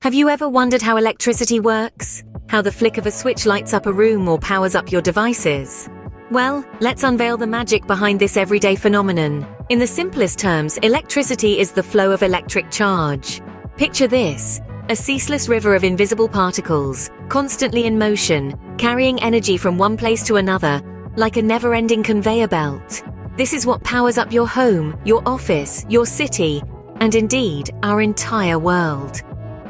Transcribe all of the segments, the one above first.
Have you ever wondered how electricity works? How the flick of a switch lights up a room or powers up your devices? Well, let's unveil the magic behind this everyday phenomenon. In the simplest terms, electricity is the flow of electric charge. Picture this: a ceaseless river of invisible particles, constantly in motion, carrying energy from one place to another, like a never-ending conveyor belt. This is what powers up your home, your office, your city, and indeed, our entire world.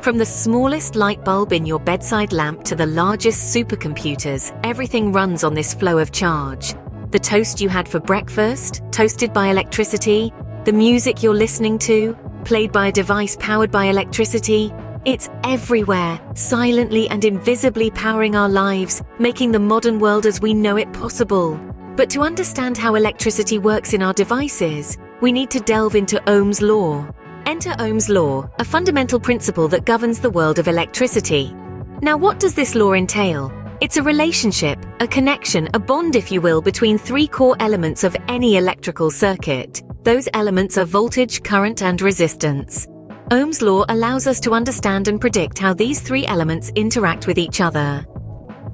From the smallest light bulb in your bedside lamp to the largest supercomputers, everything runs on this flow of charge. The toast you had for breakfast, toasted by electricity, the music you're listening to, played by a device powered by electricity. It's everywhere, silently and invisibly powering our lives, making the modern world as we know it possible. But to understand how electricity works in our devices, we need to delve into Ohm's law. Enter Ohm's law, a fundamental principle that governs the world of electricity. Now, what does this law entail? It's a relationship, a connection, a bond, if you will, between three core elements of any electrical circuit. Those elements are voltage, current, and resistance. Ohm's law allows us to understand and predict how these three elements interact with each other.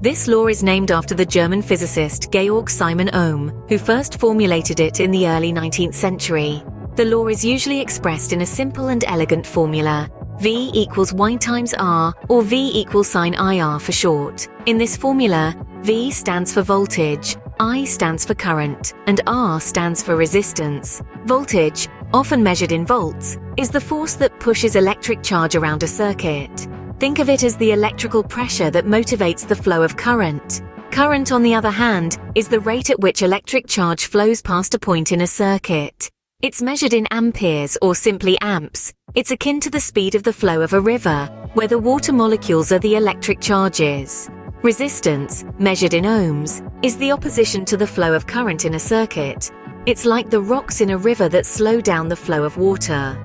This law is named after the German physicist Georg Simon Ohm, who first formulated it in the early 19th century. The law is usually expressed in a simple and elegant formula: V equals Y times R, or V equals sine IR for short. In this formula, V stands for voltage, I stands for current, and R stands for resistance. Voltage, often measured in volts, is the force that pushes electric charge around a circuit. Think of it as the electrical pressure that motivates the flow of current. Current, on the other hand, is the rate at which electric charge flows past a point in a circuit. It's measured in amperes, or simply amps. It's akin to the speed of the flow of a river, where the water molecules are the electric charges. Resistance, measured in ohms, is the opposition to the flow of current in a circuit. It's like the rocks in a river that slow down the flow of water.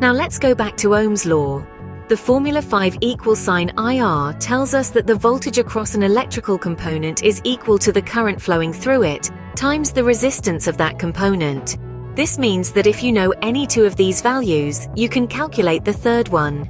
Now let's go back to Ohm's law. The formula 5 equals sine IR tells us that the voltage across an electrical component is equal to the current flowing through it, times the resistance of that component. This means that if you know any two of these values, you can calculate the third one.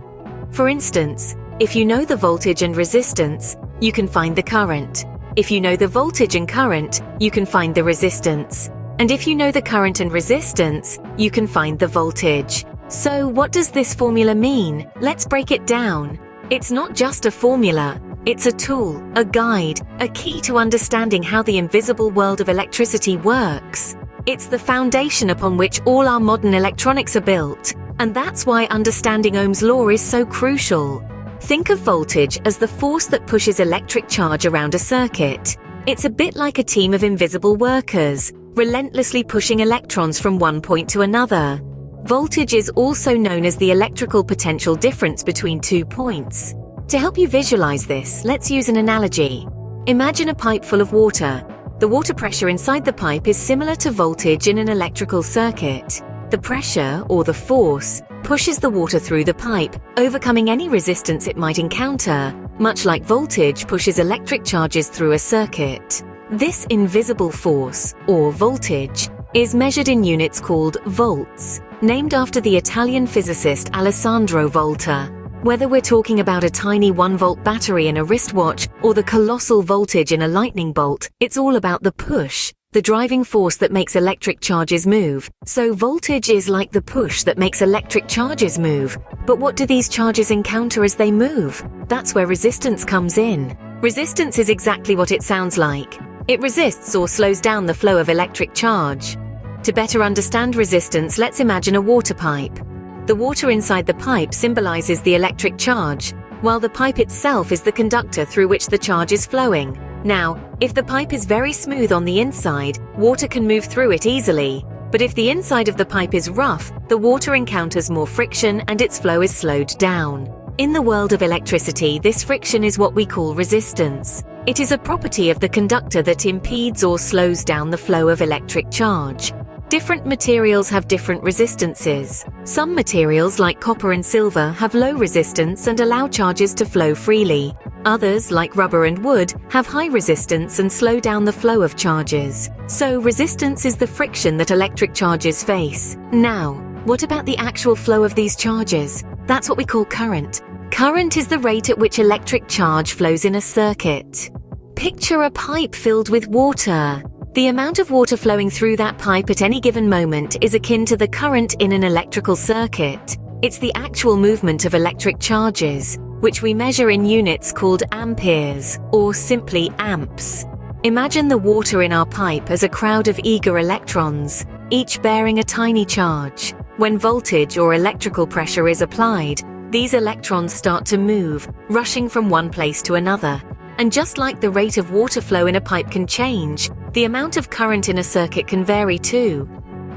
For instance, if you know the voltage and resistance, you can find the current. If you know the voltage and current, you can find the resistance. And if you know the current and resistance, you can find the voltage. So what does this formula mean? Let's break it down. It's not just a formula. It's a tool, a guide, a key to understanding how the invisible world of electricity works. It's the foundation upon which all our modern electronics are built, and that's why understanding Ohm's law is so crucial. Think of voltage as the force that pushes electric charge around a circuit. It's a bit like a team of invisible workers, relentlessly pushing electrons from one point to another. Voltage is also known as the electrical potential difference between 2 points. To help you visualize this, let's use an analogy. Imagine a pipe full of water. The water pressure inside the pipe is similar to voltage in an electrical circuit. The pressure, or the force, pushes the water through the pipe, overcoming any resistance it might encounter, much like voltage pushes electric charges through a circuit. This invisible force, or voltage, is measured in units called volts, named after the Italian physicist Alessandro Volta. Whether we're talking about a tiny 1-volt battery in a wristwatch or the colossal voltage in a lightning bolt, it's all about the push, the driving force that makes electric charges move. So voltage is like the push that makes electric charges move. But what do these charges encounter as they move? That's where resistance comes in. Resistance is exactly what it sounds like. It resists or slows down the flow of electric charge. To better understand resistance, let's imagine a water pipe. The water inside the pipe symbolizes the electric charge, while the pipe itself is the conductor through which the charge is flowing. Now, if the pipe is very smooth on the inside, water can move through it easily. But if the inside of the pipe is rough, the water encounters more friction and its flow is slowed down. In the world of electricity, this friction is what we call resistance. It is a property of the conductor that impedes or slows down the flow of electric charge. Different materials have different resistances. Some materials, like copper and silver, have low resistance and allow charges to flow freely. Others, like rubber and wood, have high resistance and slow down the flow of charges. So resistance is the friction that electric charges face. Now, what about the actual flow of these charges? That's what we call current. Current is the rate at which electric charge flows in a circuit. Picture a pipe filled with water. The amount of water flowing through that pipe at any given moment is akin to the current in an electrical circuit. It's the actual movement of electric charges, which we measure in units called amperes, or simply amps. Imagine the water in our pipe as a crowd of eager electrons, each bearing a tiny charge. When voltage or electrical pressure is applied, these electrons start to move, rushing from one place to another. And just like the rate of water flow in a pipe can change, the amount of current in a circuit can vary too.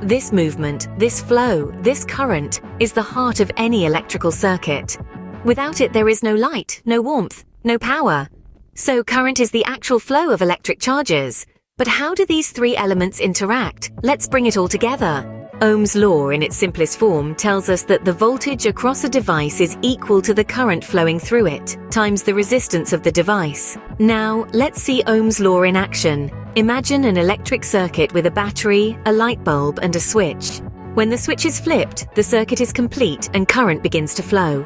This movement, this flow, this current is the heart of any electrical circuit. Without it, there is no light, no warmth, no power. So current is the actual flow of electric charges. But how do these three elements interact? Let's bring it all together. Ohm's law, in its simplest form, tells us that the voltage across a device is equal to the current flowing through it, times the resistance of the device. Now, let's see Ohm's law in action. Imagine an electric circuit with a battery, a light bulb, and a switch. When the switch is flipped, the circuit is complete and current begins to flow.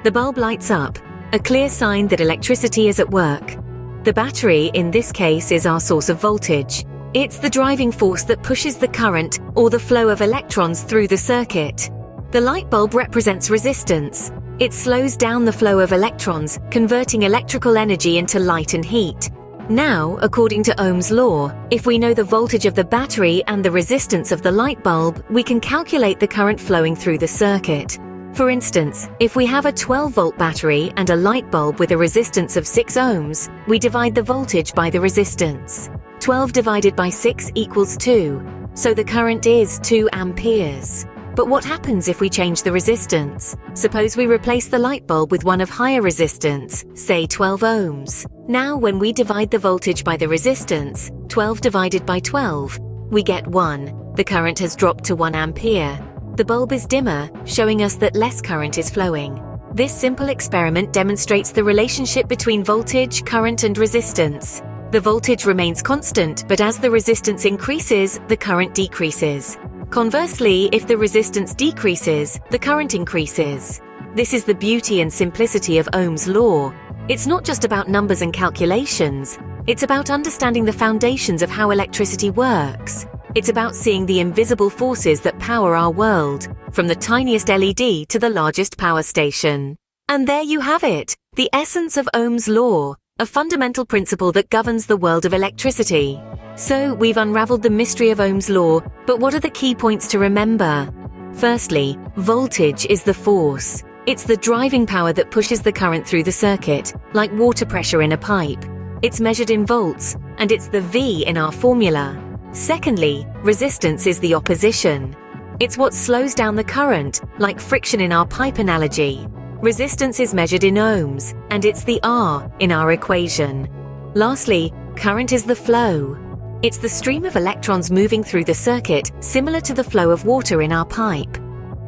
The bulb lights up, a clear sign that electricity is at work. The battery, in this case, is our source of voltage. It's the driving force that pushes the current or the flow of electrons through the circuit. The light bulb represents resistance. It slows down the flow of electrons, converting electrical energy into light and heat. Now, according to Ohm's law, if we know the voltage of the battery and the resistance of the light bulb, we can calculate the current flowing through the circuit. For instance, if we have a 12-volt battery and a light bulb with a resistance of 6 ohms, we divide the voltage by the resistance. 12 divided by 6 equals 2, so the current is 2 amperes. But what happens if we change the resistance? Suppose we replace the light bulb with one of higher resistance, say 12 ohms. Now when we divide the voltage by the resistance, 12 divided by 12, we get 1. The current has dropped to 1 ampere. The bulb is dimmer, showing us that less current is flowing. This simple experiment demonstrates the relationship between voltage, current, and resistance. The voltage remains constant, but as the resistance increases, the current decreases. Conversely, if the resistance decreases, the current increases. This is the beauty and simplicity of Ohm's law. It's not just about numbers and calculations. It's about understanding the foundations of how electricity works. It's about seeing the invisible forces that power our world, from the tiniest LED to the largest power station. And there you have it, the essence of Ohm's law, a fundamental principle that governs the world of electricity. So, we've unraveled the mystery of Ohm's law, but what are the key points to remember? Firstly, voltage is the force. It's the driving power that pushes the current through the circuit, like water pressure in a pipe. It's measured in volts, and it's the V in our formula. Secondly, resistance is the opposition. It's what slows down the current, like friction in our pipe analogy. Resistance is measured in ohms, and it's the R in our equation. Lastly, current is the flow. It's the stream of electrons moving through the circuit, similar to the flow of water in our pipe.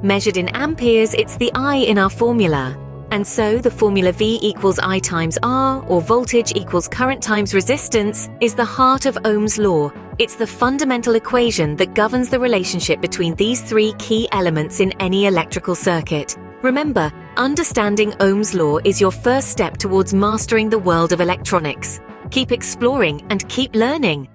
Measured in amperes, it's the I in our formula. And so the formula V equals I times R, or voltage equals current times resistance, is the heart of Ohm's law. It's the fundamental equation that governs the relationship between these three key elements in any electrical circuit. Remember, understanding Ohm's law is your first step towards mastering the world of electronics. Keep exploring and keep learning.